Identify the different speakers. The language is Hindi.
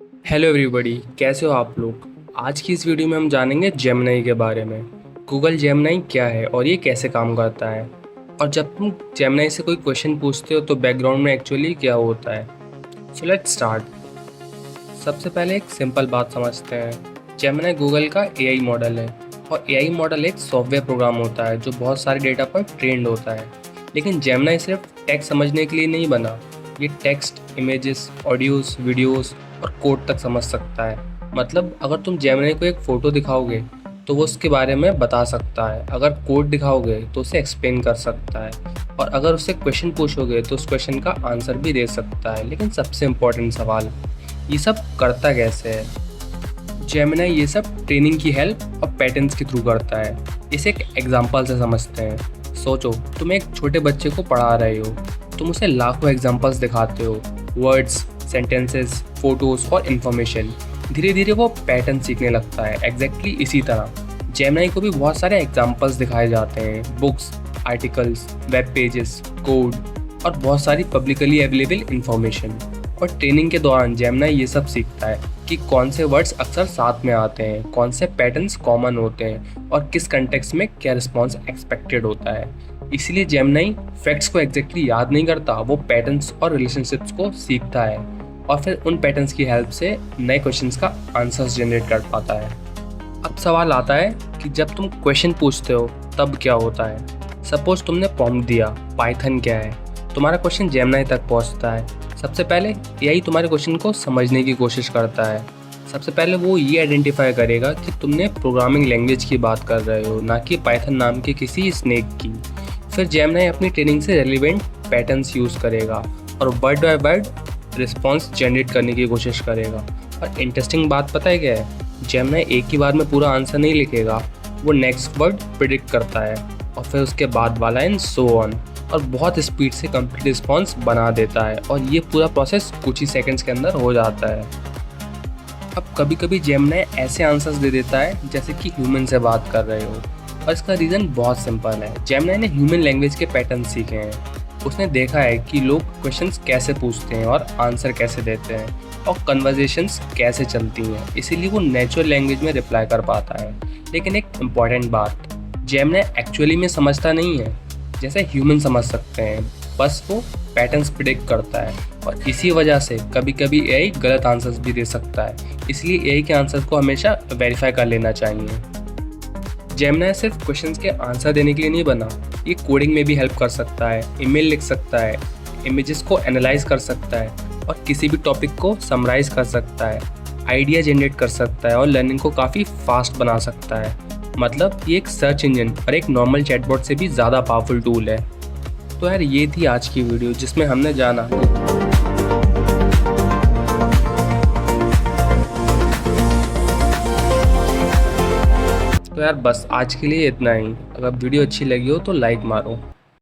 Speaker 1: हेलो एवरीबॉडी, कैसे हो आप लोग। आज की इस वीडियो में हम जानेंगे जेमिनी के बारे में। गूगल जेमिनी क्या है और ये कैसे काम करता है, और जब तुम जेमिनी से कोई क्वेश्चन पूछते हो तो बैकग्राउंड में एक्चुअली क्या होता है। So let's start. सबसे पहले एक सिंपल बात समझते हैं। जेमिनी गूगल का एआई मॉडल है, और एआई मॉडल एक सॉफ्टवेयर प्रोग्राम होता है जो बहुत सारे डेटा पर ट्रेंड होता है। लेकिन जेमिनी सिर्फ टेक्स्ट समझने के लिए नहीं बना। ये टेक्स्ट, इमेजेस, ऑडियोज, वीडियोस और कोड तक समझ सकता है। मतलब अगर तुम जेमिनी को एक फ़ोटो दिखाओगे तो वो उसके बारे में बता सकता है, अगर कोड दिखाओगे तो उसे एक्सप्लेन कर सकता है, और अगर उससे क्वेश्चन पूछोगे तो उस क्वेश्चन का आंसर भी दे सकता है। लेकिन सबसे इम्पोर्टेंट सवाल, ये सब करता कैसे है। जेमिनी ये सब ट्रेनिंग की हेल्प और पैटर्न्स के थ्रू करता है। इसे एक एग्जांपल से समझते हैं। सोचो, तुम एक छोटे बच्चे को पढ़ा रहे हो। तुम उसे लाखों एग्जांपल्स दिखाते हो, वर्ड्स, सेंटेंसेस, फोटोज और इन्फॉर्मेशन। धीरे धीरे वो पैटर्न सीखने लगता है। एग्जैक्टली इसी तरह जेमिनी को भी बहुत सारे एग्जांपल्स दिखाए जाते हैं, books, articles, web pages, code और बहुत सारी पब्लिकली अवेलेबल इन्फॉर्मेशन। और ट्रेनिंग के दौरान जेमिनी ये सब सीखता है कि कौन से वर्ड्स अक्सर साथ में आते हैं, कौन से पैटर्न्स कॉमन होते हैं और किस कंटेक्स्ट में क्या रिस्पॉन्स एक्सपेक्टेड होता है। इसीलिए जेमिनी फैक्ट्स को एग्जैक्टली याद नहीं करता, वो पैटर्न्स और रिलेशनशिप्स को सीखता है और फिर उन पैटर्न्स की हेल्प से नए क्वेश्चंस का आंसर्स जनरेट कर पाता है। अब सवाल आता है कि जब तुम क्वेश्चन पूछते हो तब क्या होता है। सपोज तुमने प्रॉम्प्ट दिया, पाइथन क्या है। तुम्हारा क्वेश्चन जेमिनी तक पहुंचता है। सबसे पहले एआई तुम्हारे क्वेश्चन को समझने की कोशिश करता है। सबसे पहले वो ये आइडेंटिफाई करेगा कि तुमने प्रोग्रामिंग लैंग्वेज की बात कर रहे हो, ना कि पाइथन नाम के किसी स्नेक की। फिर जेमिनी अपनी ट्रेनिंग से रेलिवेंट पैटर्न्स यूज़ करेगा और word by word response generate करने की कोशिश करेगा। और इंटरेस्टिंग बात पता है क्या है, जेमिनी एक ही बार में पूरा आंसर नहीं लिखेगा। वो नेक्स्ट वर्ड प्रिडिक्ट करता है और फिर उसके बाद वाला एंड सो ऑन, और बहुत स्पीड से कंप्लीट रिस्पॉन्स बना देता है। और ये पूरा प्रोसेस कुछ ही सेकंड्स के अंदर हो जाता है। अब कभी कभी जेमिनी ऐसे आंसर्स दे देता है जैसे कि ह्यूमन से बात कर रहे हो, और इसका रीज़न बहुत सिंपल है। जेमिनी ने ह्यूमन लैंग्वेज के पैटर्न सीखे हैं। उसने देखा है कि लोग क्वेश्चंस कैसे पूछते हैं और आंसर कैसे देते हैं, और कन्वर्जेशंस कैसे चलती हैं। इसीलिए वो नेचुरल लैंग्वेज में रिप्लाई कर पाता है। लेकिन एक इम्पॉर्टेंट बात, जेमिनी एक्चुअली में समझता नहीं है जैसे ह्यूमन समझ सकते हैं, बस वो पैटर्न्स प्रिडिक्ट करता है। और इसी वजह से कभी कभी एआई गलत आंसर्स भी दे सकता है। इसलिए एआई के आंसर्स को हमेशा वेरीफाई कर लेना चाहिए। जेमिनी सिर्फ क्वेश्चंस के आंसर देने के लिए नहीं बना, ये कोडिंग में भी हेल्प कर सकता है, ईमेल लिख सकता है, इमेजेस को एनालाइज कर सकता है, और किसी भी टॉपिक को समराइज कर सकता है, आइडिया जनरेट कर सकता है और लर्निंग को काफ़ी फास्ट बना सकता है। मतलब ये एक सर्च इंजन और एक नॉर्मल चैटबॉट से भी ज़्यादा पावरफुल टूल है। तो यार ये थी आज की वीडियो जिसमें हमने जाना। तो यार बस आज के लिए इतना ही। अगर वीडियो अच्छी लगी हो तो लाइक मारो।